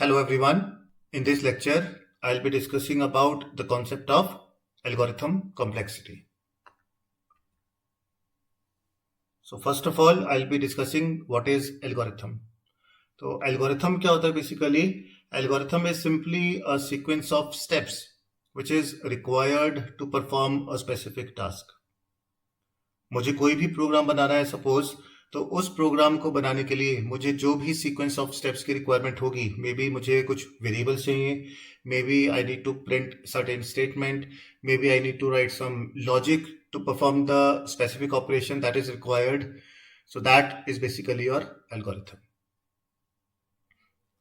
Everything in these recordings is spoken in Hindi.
Hello everyone. In this lecture, I'll be discussing about the concept of algorithm complexity. So first of all, I'll be discussing what is algorithm. So algorithm क्या होता है basically? Algorithm is simply a sequence of steps which is required to perform a specific task. मुझे कोई भी प्रोग्राम बनाना है सपोज, तो उस प्रोग्राम को बनाने के लिए मुझे जो भी सीक्वेंस ऑफ स्टेप्स की रिक्वायरमेंट होगी, मे बी मुझे कुछ वेरिएबल्स चाहिए, maybe I need to print certain statement, maybe I need to write some logic to perform the specific operation that is required. So that is basically your algorithm.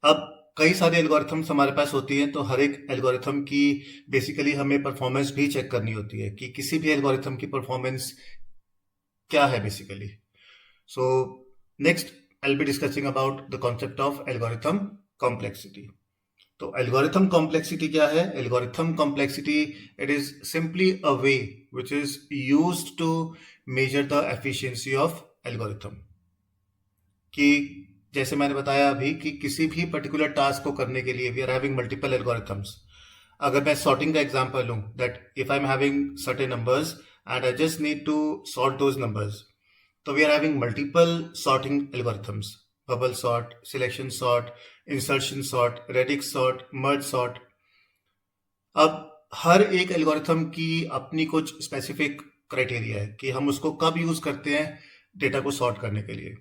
अब कई सारे एल्गोरिथम्स हमारे पास होती हैं, तो हर एक एल्गोरिथम की बेसिकली हमें परफॉर्मेंस भी चेक करनी होती है कि किसी भी एल्गोरिथम की परफॉर्मेंस क्या है basically. So next I'll be discussing about the concept of algorithm complexity. तो algorithm complexity क्या है? Algorithm complexity, it is simply a way which is used to measure the efficiency of algorithm. कि जैसे मैंने बताया अभी कि किसी भी पर्टिकुलर टास्क को करने के लिए we are having multiple algorithms. अगर मैं sorting का एग्जांपल लूं, that if I'm having certain numbers and I just need to sort those numbers, so we are having multiple sorting algorithms: bubble sort, selection sort, insertion sort, radix sort, merge sort. अब हर एक एल्गोरिथम की अपनी कुछ स्पेसिफिक क्राइटेरिया है कि हम उसको कब यूज करते हैं डेटा को सॉर्ट करने के लिए.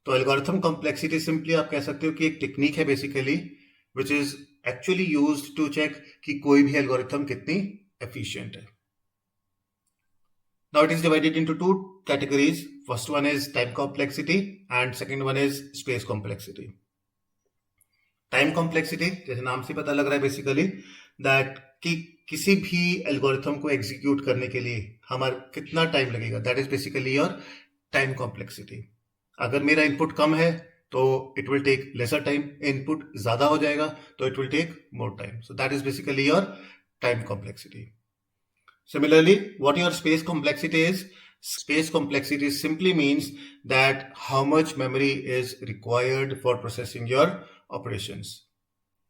तो एल्गोरिथम कॉम्प्लेक्सिटी सिंपली आप कह सकते हो कि एक टेक्निक है basically which is actually used to check कि कोई भी एल्गोरिथम कितनी एफिशिएंट है. Now it is divided into two categories. First one is time complexity and second one is space complexity. Time complexity जैसे नाम से पता लग रहा है बेसिकली दैट कि किसी भी एल्गोरिथम को एग्जीक्यूट करने के लिए हमारा कितना टाइम लगेगा, that is basically your time complexity. अगर मेरा इनपुट कम है तो it will take lesser time, input ज्यादा हो जाएगा तो it will take more time. So that is basically your time complexity. Similarly, what your space complexity is? Space complexity simply means that how much memory is required for processing your operations.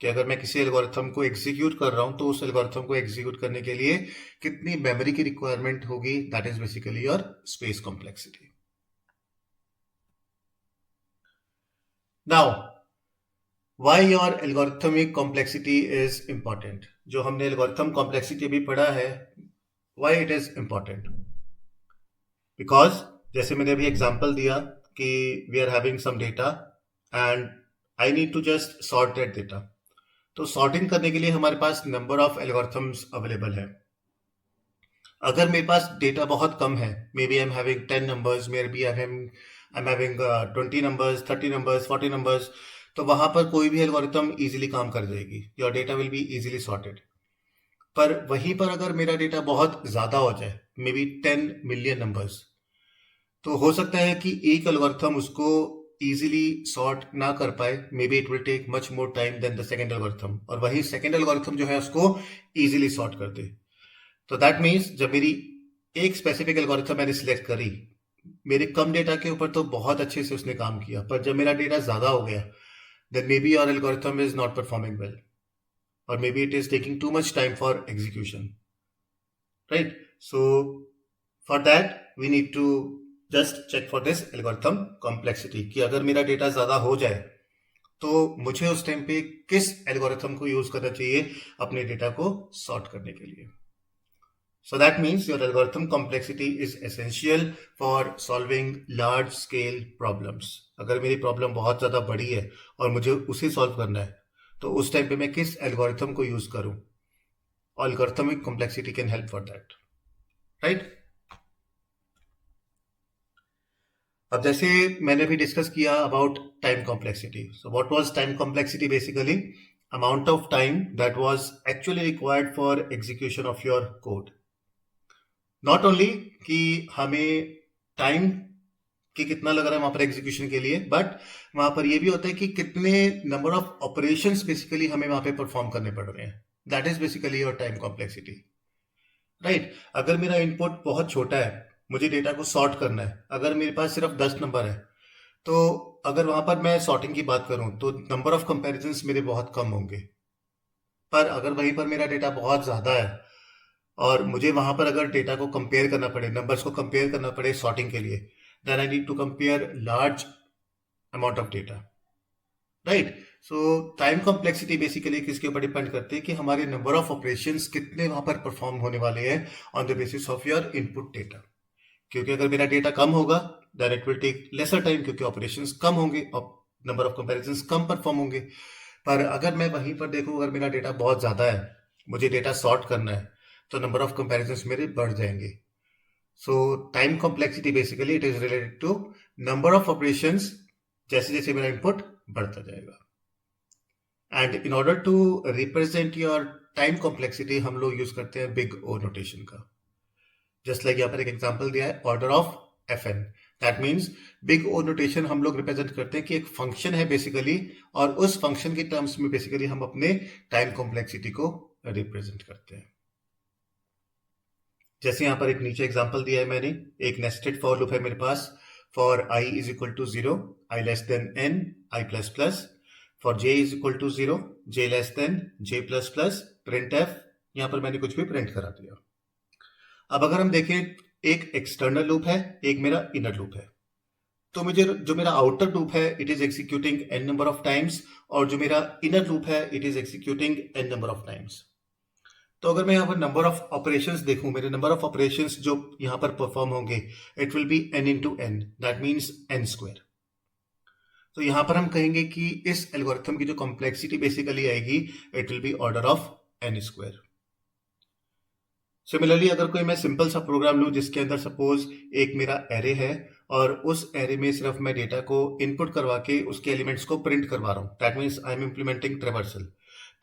कि अगर मैं किसी एल्गोरिथम को एग्जीक्यूट कर रहा हूं तो उस एल्गोरिथम को एग्जीक्यूट करने के लिए कितनी मेमोरी की रिक्वायरमेंट होगी, that is basically your space complexity. Now why your algorithmic complexity is important. जो हमने एल्गोरिथम कॉम्प्लेक्सिटी भी पढ़ा है, why it is important? Because जैसे मैंने अभी एग्जांपल दिया कि we are having some data and I need to just sort that data. तो सॉर्टिंग करने के लिए हमारे पास नंबर ऑफ एल्गोरिथम्स अवेलेबल है. अगर मेरे पास डेटा बहुत कम है, maybe I am having 10 numbers, maybe I am having 20 numbers, 30 numbers, 40 numbers, तो वहां पर कोई भी एल्गोरिथम इजीली काम कर जाएगी. Your data will be easily sorted. पर वहीं पर अगर मेरा डेटा बहुत ज्यादा हो जाए, मे बी 10 मिलियन नंबर्स, तो हो सकता है कि एक एल्गोरिथम उसको इजीली सॉर्ट ना कर पाए. Maybe it will take much more time than the second algorithm, और वही सेकंड एल्गोरिथम जो है उसको इजीली सॉर्ट कर दे. तो दैट मीन्स जब मेरी एक स्पेसिफिक एल्गोरिथम मैंने सिलेक्ट करी, मेरे कम डेटा के ऊपर तो बहुत अच्छे से उसने काम किया, पर जब मेरा डेटा ज्यादा हो गया, then maybe your algorithm is not performing well, or maybe it is taking too much time for execution, right? So for that we need to just check for this algorithm complexity कि अगर मेरा डेटा ज्यादा हो जाए तो मुझे उस टाइम पे किस एल्गोरिथम को यूज करना चाहिए अपने डेटा को सॉर्ट करने के लिए. So that means your algorithm complexity is essential for solving large scale problems. अगर मेरी प्रॉब्लम बहुत ज्यादा बड़ी है और मुझे उसे सॉल्व करना है, तो उस टाइम पे मैं किस एल्गोरिथम को यूज करूं? Algorithmic complexity can help for that, right? अब जैसे मैंने भी डिस्कस किया about time complexity. So what was time complexity? Basically amount of time that was actually required for execution of your code. Not only कि हमें टाइम कि कितना लग रहा है वहां पर एग्जीक्यूशन के लिए, बट वहां पर ये भी होता है कि कितने नंबर ऑफ ऑपरेशंस बेसिकली हमें वहां पे परफॉर्म करने पड़ रहे हैं. That is basically your time complexity, right? अगर मेरा इनपुट बहुत छोटा है, मुझे डेटा को सॉर्ट करना है, अगर मेरे पास सिर्फ 10 नंबर है, तो अगर वहां पर मैं सॉर्टिंग की बात करूं तो नंबर ऑफ कंपैरिजंस मेरे बहुत कम होंगे। पर अगर वहीं पर मेरा डेटा बहुत ज़्यादा है और मुझे वहां पर अगर डेटा को कंपेयर करना पड़े, नंबर्स को कंपेयर करना पड़े सॉर्टिंग के लिए, then I need to compare large amount of data, right. So time complexity basically किसके ऊपर डिपेंड करती है कि हमारे नंबर ऑफ ऑपरेशंस कितने वहां पर परफॉर्म होने वाले हैं on the basis of your input data. क्योंकि अगर मेरा डेटा कम होगा then it will take lesser time, क्योंकि ऑपरेशंस कम होंगे और नंबर ऑफ कंपैरिजंस कम परफॉर्म होंगे। पर अगर मैं वहीं पर देखूं, अगर मेरा डेटा बहुत ज़्यादा है, मुझे डेटा सॉर्ट करना है, तो नंबर ऑफ कंपैरिजंस मेरे बढ़ जाएंगे। So time complexity basically it is related to number of operations जैसे जैसे मेरा इनपुट बढ़ता जाएगा। And in order to represent your time complexity हम लोग यूज करते हैं बिग ओ नोटेशन का। जस्ट लाइक यहाँ पर एक एग्जांपल दिया है, order of f n. That means big O notation हम लोग रिप्रेजेंट करते हैं कि एक फंक्शन है बेसिकली, और उस फंक्शन की टर्म्स में बेसिकली हम अपने टाइम कॉम्प्लेक्सिटी को रिप्रेजेंट करते हैं। जैसे यहाँ पर एक नीचे एग्जांपल दिया है मैंने, एक नेस्टेड फॉर लूप है मेरे पास। For i is equal to 0, i less than n, i plus plus. For j is equal to 0, j less than j plus plus, print f. यहाँ पर मैंने कुछ भी प्रिंट करा दिया। अब अगर हम देखें, एक एक्सटर्नल लूप है, एक मेरा इनर लूप है। तो मुझे जो मेरा आउटर लूप है it is executing n number of times, और जो मेरा इनर लूप है it is executing n number of times. तो अगर मैं यहाँ पर नंबर ऑफ ऑपरेशंस देखूं, मेरे नंबर ऑफ ऑपरेशंस जो यहाँ पर परफॉर्म होंगे it will be n into n, that means n square. तो यहाँ पर हम कहेंगे कि इस एल्गोरिथम की जो कॉम्प्लेक्सिटी बेसिकली आएगी it will be order of n square. Similarly अगर कोई मैं सिंपल सा प्रोग्राम लूँ जिसके अंदर सपोज एक मेरा एरे है, और उस एरे में सिर्फ मैं डेटा को इनपुट करवा के उसके एलिमेंट्स को प्रिंट करवा रहा हूँ, that means I am implementing traversal.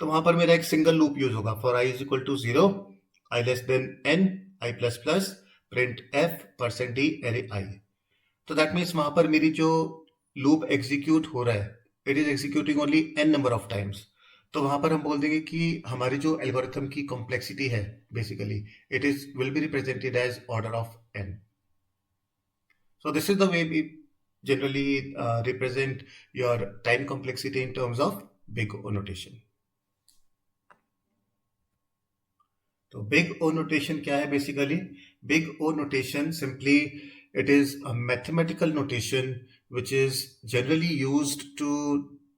तो वहां पर मेरा एक सिंगल लूप यूज होगा, for i is equal to 0, i less than n, i plus plus, print f percent d array i. तो दैट मीन्स वहां पर मेरी जो लूप एग्जीक्यूट हो रहा है it is executing only an number of times. तो वहां पर हम बोल देंगे कि हमारी जो एल्गोरिथम की कॉम्प्लेक्सिटी है basically it is will be represented as order of n. So this is the way we generally represent your time complexity in terms of big O notation. तो बिग ओ नोटेशन क्या है basically? Big O notation simply it is a mathematical notation which is generally used to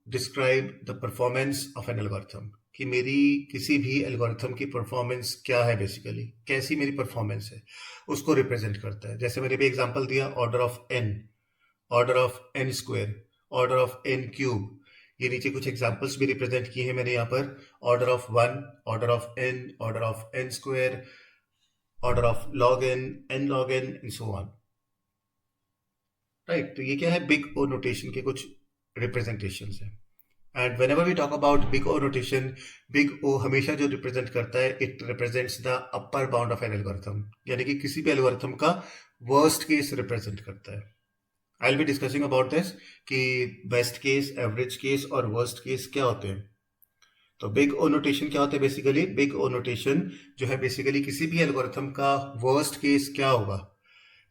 describe the performance of an algorithm, कि मेरी किसी भी एल्गोरिथम की परफॉर्मेंस क्या है, बेसिकली कैसी मेरी परफॉर्मेंस है उसको रिप्रेजेंट करता है। जैसे मैंने भी एग्जांपल दिया, order of n, order of n square, order of n cube. ये नीचे कुछ एग्जांपल्स भी रिप्रेजेंट किए हैं मैंने यहाँ पर, order of 1, order of n, order of n square, order of log n log n and so on, right. तो ये क्या है, बिग ओ नोटेशन के कुछ रिप्रेजेंटेशंस हैं। And whenever we talk about big O notation, big O हमेशा जो रिप्रेजेंट करता है it represents the upper bound of an algorithm, यानी कि किसी भी एल्गोरिथम का वर्स्ट केस रिप्रेजेंट करता है। आई will be discussing about this कि बेस्ट केस, एवरेज केस और वर्स्ट केस क्या होते हैं। तो बिग ओ नोटेशन क्या होता है बेसिकली? बिग ओ नोटेशन जो है बेसिकली किसी भी एल्गोरिथम का वर्स्ट केस क्या होगा,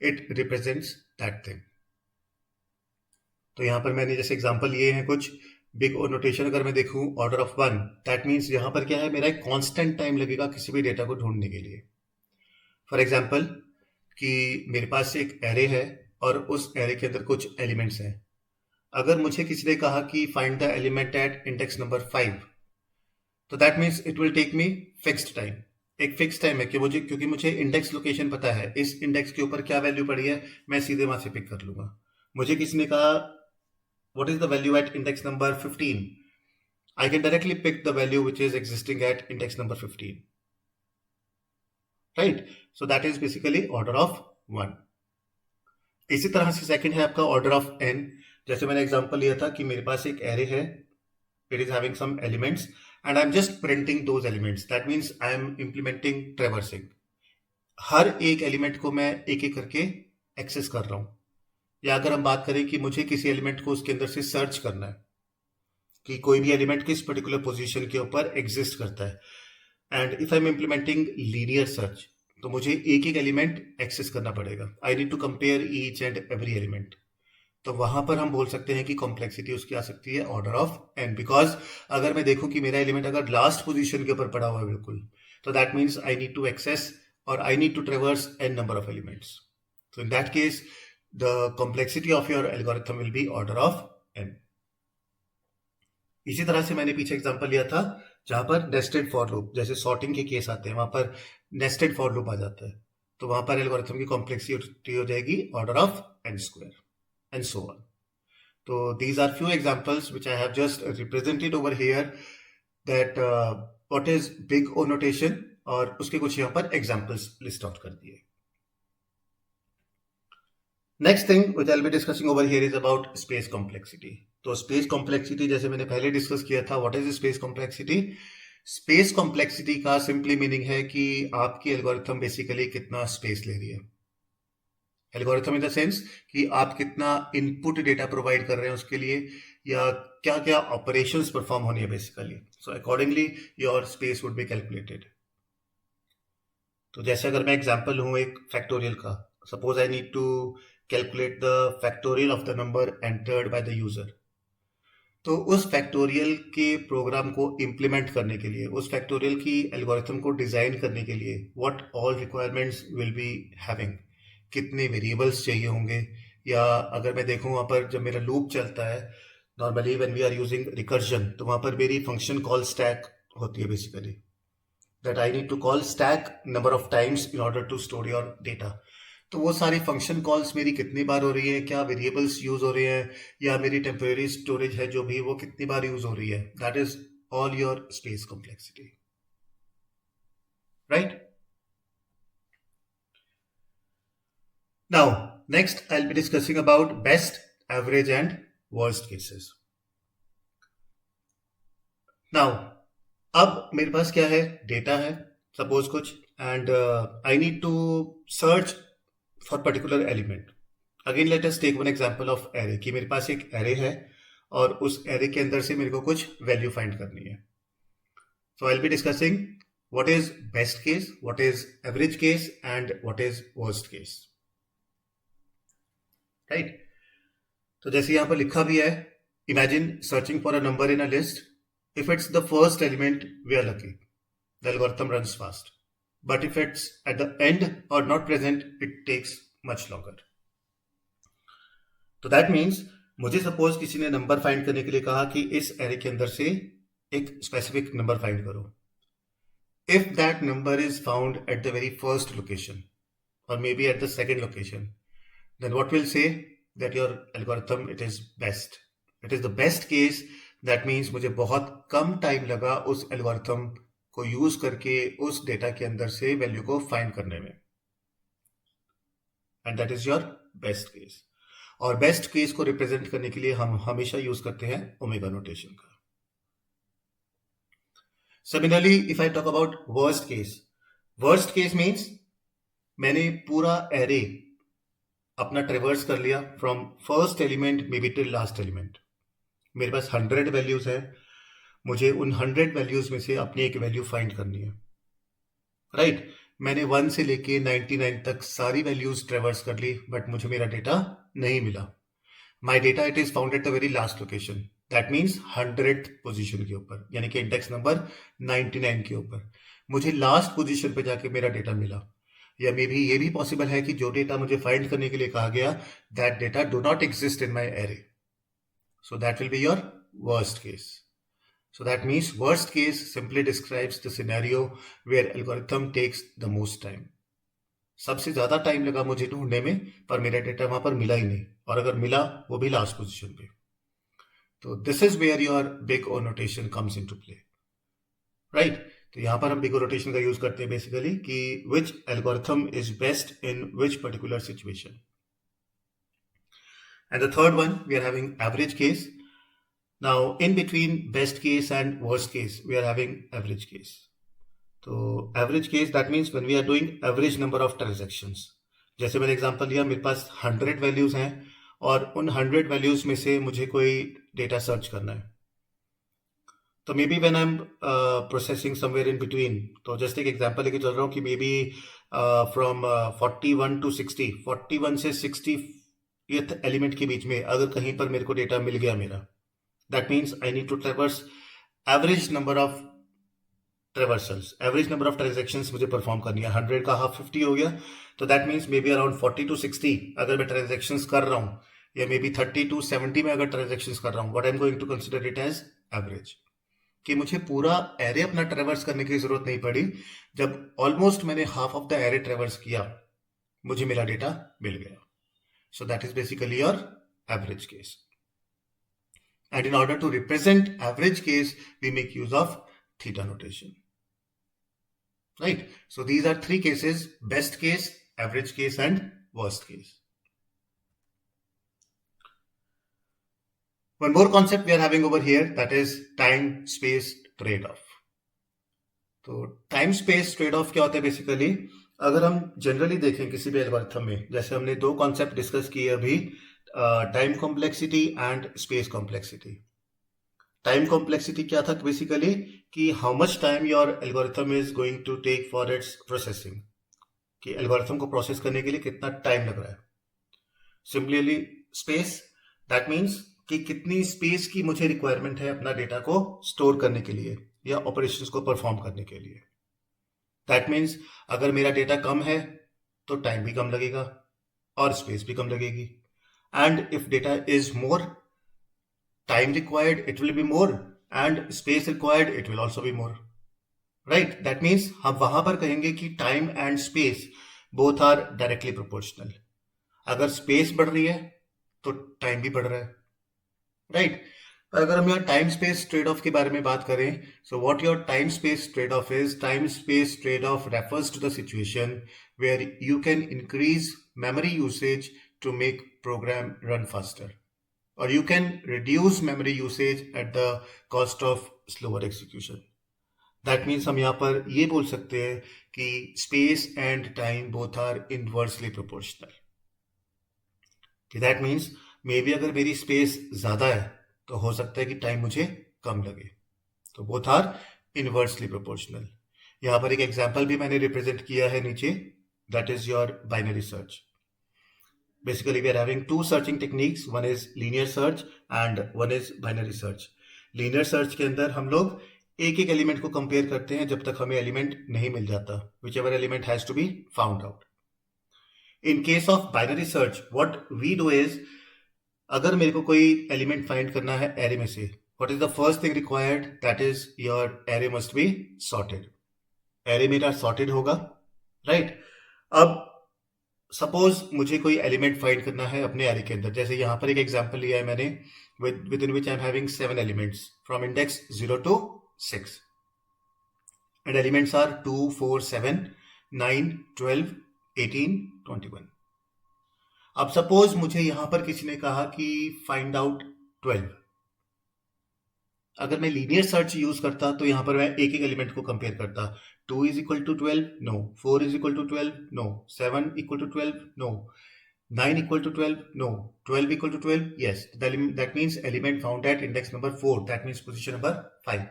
इट रिप्रेजेंट्स दैट थिंग। तो यहां पर मैंने जैसे एग्जांपल लिए हैं कुछ बिग ओ नोटेशन। अगर मैं देखूं ऑर्डर ऑफ 1, दैट मीन्स यहां पर क्या है, मेरा एक कांस्टेंट टाइम लगेगा किसी भी डेटा को ढूंढने के लिए। फॉर एग्जांपल कि मेरे पास एक एरे है और उस एरे के अंदर कुछ एलिमेंट्स हैं। अगर मुझे किसी ने कहा कि find the element at index number 5, तो that means it will take me fixed time. एक फिक्स टाइम है कि मुझे, क्योंकि मुझे इंडेक्स लोकेशन पता है, इस इंडेक्स के ऊपर क्या वैल्यू पड़ी है मैं सीधे वहां से पिक कर लूंगा। मुझे किसी ने कहा what is the value at index number 15, I can directly pick the value which is existing at index number 15, right? So that is basically order of 1. इसी तरह से सेकंड है आपका ऑर्डर ऑफ n। जैसे मैंने एग्जांपल लिया था कि मेरे पास एक एरे है, it is having some elements and I'm just printing those elements, that means I am implementing traversing। हर एक एलिमेंट को मैं एक एक करके एक्सेस कर रहा हूं। या अगर हम बात करें कि मुझे किसी एलिमेंट को उसके अंदर से सर्च करना है कि कोई भी एलिमेंट किस पर्टिकुलर पोजीशन के ऊपर एग्जिस्ट करता है, and if I am implementing linear search, तो मुझे एक एक एलिमेंट एक्सेस करना पड़ेगा। I need to compare each and every element. तो वहां पर हम बोल सकते हैं कि कॉम्प्लेक्सिटी उसकी आ सकती है ऑर्डर ऑफ एन, बिकॉज अगर मैं देखूं कि मेरा एलिमेंट अगर लास्ट पोजीशन के ऊपर पड़ा हुआ है बिल्कुल, तो that means I need to access और I need to traverse n number of elements. So in that case, the complexity of your algorithm will be order of n. इसी तरह से मैंने पीछे एग्जांपल लिया था जहां पर नेस्टेड फॉर लूप, जैसे सॉर्टिंग के केस आते हैं वहां पर नेस्टेड फॉर लूप आ जाता है, तो वहां पर एल्गोरिथम की कॉम्प्लेक्सिटी हो जाएगी order of n square and so on. तो these are few examples which I have just represented over here that what is big O notation, और उसके कुछ यहाँ पर एग्जांपल्स लिस्ट आउट कर दिए. Next thing which I will be discussing over here is about space complexity. तो स्पेस कॉम्प्लेक्सिटी जैसे मैंने पहले डिस्कस किया था, what is space complexity? Space complexity का सिंपली मीनिंग है कि आपकी एल्गोरिथम बेसिकली कितना स्पेस ले रही है. एल्गोरिथम इन द सेंस कि आप कितना इनपुट डेटा प्रोवाइड कर रहे हैं उसके लिए, या क्या क्या ऑपरेशंस परफॉर्म होनी है basically. So accordingly your space would be calculated. तो जैसे अगर मैं एग्जांपल हूं एक फैक्टोरियल का, suppose I need to calculate the factorial of the number entered by the user. तो उस फैक्टोरियल के प्रोग्राम को इम्प्लीमेंट करने के लिए, उस फैक्टोरियल की एल्गोरिथम को डिजाइन करने के लिए, what all requirements will be having, कितने वेरिएबल्स चाहिए होंगे, या अगर मैं देखूं वहां पर जब मेरा लूप चलता है normally when we are using recursion, तो वहां पर मेरी फंक्शन कॉल स्टैक होती है basically, that I need to call stack number of times in order to store your data. तो वो सारी फंक्शन कॉल्स मेरी कितनी बार हो रही है, क्या वेरिएबल्स यूज हो रहे हैं, या मेरी टेम्परेरी स्टोरेज है जो भी, वो कितनी बार यूज हो रही है, that is all your space complexity, right? Now next I will be discussing about best, average and worst cases. नाउ अब मेरे पास क्या है, डेटा है सपोज कुछ, and I need to search for particular element. Again let us take one example of array, कि मेरे पास एक array है और उस array के अंदर से मेरे को कुछ value find करनी है. So I'll be discussing what is best case, what is average case and what is worst case, right? तो जैसे यहाँ पर लिखा भी है, imagine searching for a number in a list. If it's the first element, we are lucky, the algorithm runs fast. But if it's at the end or not present, it takes much longer. तो that means मुझे सपोज किसी ने नंबर फाइंड करने के लिए कहा कि इस एरे के अंदर से एक स्पेसिफिक नंबर फाइंड करो. If that number is found at the very first location or may be at the second location, then what will say that your algorithm it is best, it is the best case. That means मुझे बहुत कम टाइम लगा उस एल्गोरिथम को यूज करके उस डेटा के अंदर से वैल्यू को फाइंड करने में, and that is your best case. और बेस्ट केस को रिप्रेजेंट करने के लिए हम हमेशा यूज करते हैं ओमेगा नोटेशन का. Similarly if I talk about worst case, worst case means मैंने पूरा एरे अपना ट्रेवर्स कर लिया from first element may be till last element. मेरे पास 100 वैल्यूज है, मुझे उन 100 वैल्यूज में से अपनी एक वैल्यू फाइंड करनी है, राइट? मैंने 1 से लेके 99 तक सारी वैल्यूज ट्रेवर्स कर ली, बट मुझे मेरा डेटा नहीं मिला. My data it is found at the very last location, that means 100th position के ऊपर, यानी कि इंडेक्स नंबर 99 के ऊपर. मुझे लास्ट पोजीशन पे जाके मेरा डेटा मिला, या मे बी ये भी पॉसिबल है कि जो डेटा मुझे फाइंड करने के लिए कहा गया, that data do not exist in my array. So that will be your worst case. So that means worst case simply describes the scenario where algorithm takes the most time. सबसे ज्यादा टाइम लगा मुझे ढूंढने में, पर मेरा डेटा वहां पर मिला ही नहीं, और अगर मिला वो भी लास्ट पोजीशन पे. तो this is where your big O notation comes into play, right? तो यहां पर हम बिग ओ नोटेशन का यूज करते हैं बेसिकली कि which algorithm is best in which particular situation. And the third one we are having average case. Now, in between best case and worst case, we are having average case. So, average case, that means when we are doing average number of transactions. जैसे मैंने एग्जांपल लिया, मेरे पास 100 वैल्यूज हैं और उन 100 वैल्यूज में से मुझे कोई डेटा सर्च करना है. तो may be when I am processing somewhere in between, तो जस्ट एक एग्जांपल लेके चल रहा हूँ कि मे बी फ्रॉम 41 to 60, 41 से 60 एलिमेंट के बीच में अगर कहीं पर मेरे को डेटा मिल गया मेरा, that means I need to traverse average number of traversals, average number of transactions मुझे परफॉर्म करनी है। 100 का हाफ 50 हो गया, तो that means may be around 40 to 60 अगर मैं ट्रांजेक्शन्स कर रहा हूँ, या मे बी 30 to 70 में अगर ट्रांजेक्शन्स कर रहा हूँ, what I am going to consider it as average. कि मुझे पूरा एरे अपना ट्रेवर्स करने की जरूरत नहीं पड़ी, जब ऑलमोस्ट मैंने हाफ ऑफ द एरे ट्रेवर्स किया मुझे मेरा डेटा मिल गया। सो that is basically your average case, and in order to represent average case we make use of theta notation, right? So these are three cases: best case, average case and worst case. One more concept we are having over here, that is time space trade off. तो टाइम स्पेस ट्रेड ऑफ क्या होता है बेसिकली? अगर हम जनरली देखें किसी भी एल्गोरिथम में, जैसे हमने दो कॉन्सेप्ट डिस्कस किए अभी, time complexity and space complexity. Time complexity क्या था बेसिकली? कि how much time your algorithm is going to take for its processing, कि एल्गोरिथम को प्रोसेस करने के लिए कितना टाइम लग रहा है। सिमिलरली स्पेस, दैट मीन्स कि कितनी स्पेस की मुझे रिक्वायरमेंट है अपना डेटा को स्टोर करने के लिए या ऑपरेशंस को परफॉर्म करने के लिए। दैट मीन्स अगर मेरा डेटा कम है तो टाइम भी कम लगेगा और स्पेस भी कम लगेगी, and if data is more, time required it will be more and space required it will also be more, right? That means हम वहां पर कहेंगे कि time and space both are directly proportional. अगर space बढ़ रही है तो time भी बढ़ रहा है, right? अगर हम यहाँ time space trade off के बारे में बात करें, so what your time space trade off is, time space trade off refers to the situation where you can increase memory usage to make program run faster, or you can reduce memory usage at the cost of slower execution. That means हम यहाँ पर ये बोल सकते हैं कि space and time both are inversely proportional. That means maybe अगर मेरी space ज़्यादा है तो हो सकता है कि time मुझे कम लगे, तो both are inversely proportional. यहाँ पर एक example भी मैंने represent किया है नीचे, that is your binary search. Basically we are having two searching techniques, one is linear search and one is binary search. Linear search के अंदर हम लोग एक एक एलिमेंट को कंपेयर करते हैं जब तक हमें एलिमेंट नहीं मिल जाता, whichever element has to be found out. In case of binary search what we do is, अगर मेरे को कोई एलिमेंट फाइंड करना है एरे में से, what is the first thing required? That is your array must be sorted. Array मेरा sorted होगा, right? अब सपोज मुझे कोई एलिमेंट फाइंड करना है अपने एरे के अंदर, जैसे यहाँ पर एक एग्जांपल लिया है मैंने, within which I am having 7 elements from index 0 to 6, and elements are 2, 4, 7, 9, 12, 18, 21. अब सपोज मुझे यहाँ पर किसी ने कहा कि फाइंड आउट 12, अगर मैं लीनियर सर्च यूज करता तो यहाँ पर मैं एक एक एलिमेंट को कंपेयर करता, 2 is equal to 12, no. 4 is equal to 12, no. 7 equal to 12, no. 9 equal to 12, no. 12 equal to 12, yes. That means element found at index number 4, that means position number 5.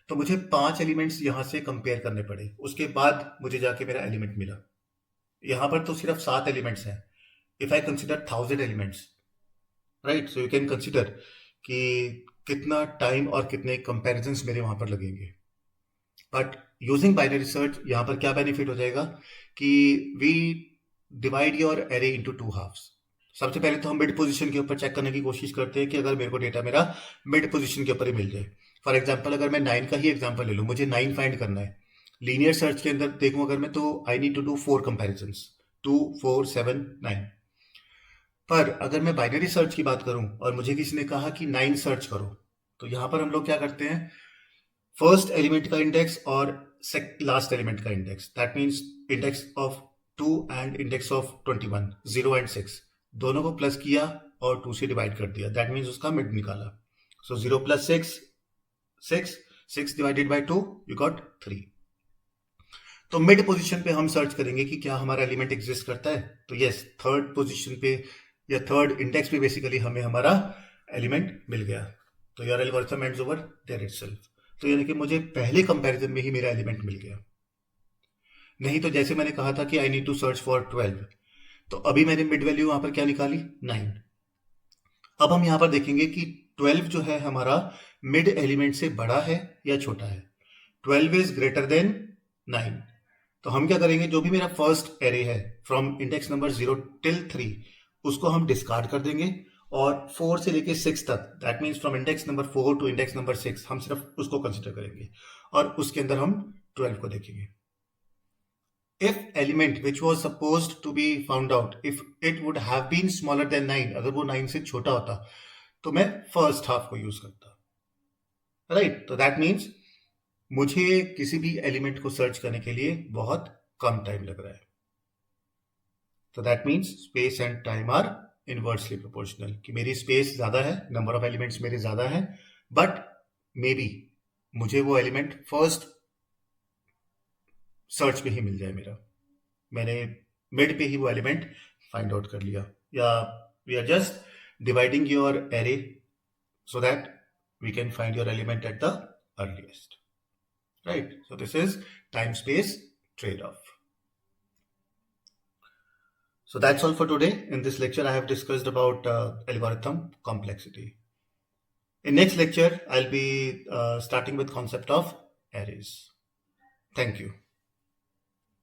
तो मुझे 5 एलिमेंट्स यहाँ से कंपेयर करने पड़े, उसके बाद मुझे जाके मेरा एलिमेंट मिला। यहाँ पर तो सिर्फ 7 एलिमेंट्स हैं। If I consider 1000 elements, right, so you can consider कि कितना टाइम और कितने कंपैरिजंस मेरे वहां पर लगेंगे। बट यूजिंग बाइनरी सर्च यहाँ पर क्या बेनिफिट हो जाएगा कि we divide your array into 2 halves. सबसे पहले तो हम मिड पोजीशन के ऊपर चेक करने की कोशिश करते हैं कि अगर मेरे को डेटा मेरा मिड पोजीशन के ऊपर ही मिल जाए। फॉर एग्जांपल अगर मैं 9 का ही एग्जांपल ले लूँ, मुझे 9 फाइंड करना है, लीनियर सर्च के अंदर देखूं अगर मैं, तो I need to do 4 comparisons, 2, 4, 7, 9। पर अगर मैं बाइनरी सर्च की बात करूं और मुझे किसी ने कहा कि 9 सर्च करो, तो यहां पर हम लोग क्या करते हैं, फर्स्ट एलिमेंट का इंडेक्स और लास्ट एलिमेंट का index, that means index of 2 and index of 21, 0 and 6, दोनों को प्लस किया और 2 से डिवाइड कर दिया, दैट मीन्स उसका मिड निकाला। सो 0 + 6, 6, 6 डिवाइडेड बाय 2, यू गॉट 3। तो मिड पोजीशन पे हम सर्च करेंगे कि क्या हमारा एलिमेंट एग्जिस्ट करता है, तो यस, थर्ड पोजीशन पे या थर्ड इंडेक्स पे बेसिकली हमें हमारा एलिमेंट मिल गया, तो your algorithm ends over there itself. तो यानी कि मुझे पहले कंपैरिजन में ही मेरा एलिमेंट मिल गया। नहीं तो जैसे मैंने कहा था कि I need to search for 12, तो अभी मैंने मिड वैल्यू यहां पर क्या निकाली, 9। अब हम यहां पर देखेंगे कि 12 जो है हमारा मिड एलिमेंट से बड़ा है या छोटा है। 12 इज ग्रेटर देन 9। तो हम क्या करेंगे, जो भी मेरा फर्स्ट एरे है फ्रॉम इंडेक्स नंबर 0 टिल 3 उसको हम डिस्कार्ड कर देंगे, और 4 से लेके 6 तक, that means from index number 4 to index number 6 हम सिर्फ उसको कंसिडर करेंगे, और उसके अंदर हम 12 को देखेंगे। If element which was supposed to be found out, if it would have been smaller than 9, अगर वो 9 से छोटा होता तो मैं फर्स्ट हाफ को यूज करता, राइट। तो दैट मीन्स मुझे किसी भी एलिमेंट को सर्च करने के लिए बहुत कम टाइम लग रहा है। तो that means space and time are inversely proportional, कि मेरी स्पेस ज्यादा है, नंबर ऑफ एलिमेंट्स मेरे ज्यादा है, बट मे बी मुझे वो एलिमेंट फर्स्ट सर्च पे ही मिल जाए मेरा, मैंने मिड पे ही वो एलिमेंट फाइंड आउट कर लिया, या we are just dividing your array so that we can find your element at the earliest, right? So this is time space trade-off. So that's all for today. In this lecture I have discussed about algorithm complexity. In next lecture I'll be starting with concept of arrays. Thank you.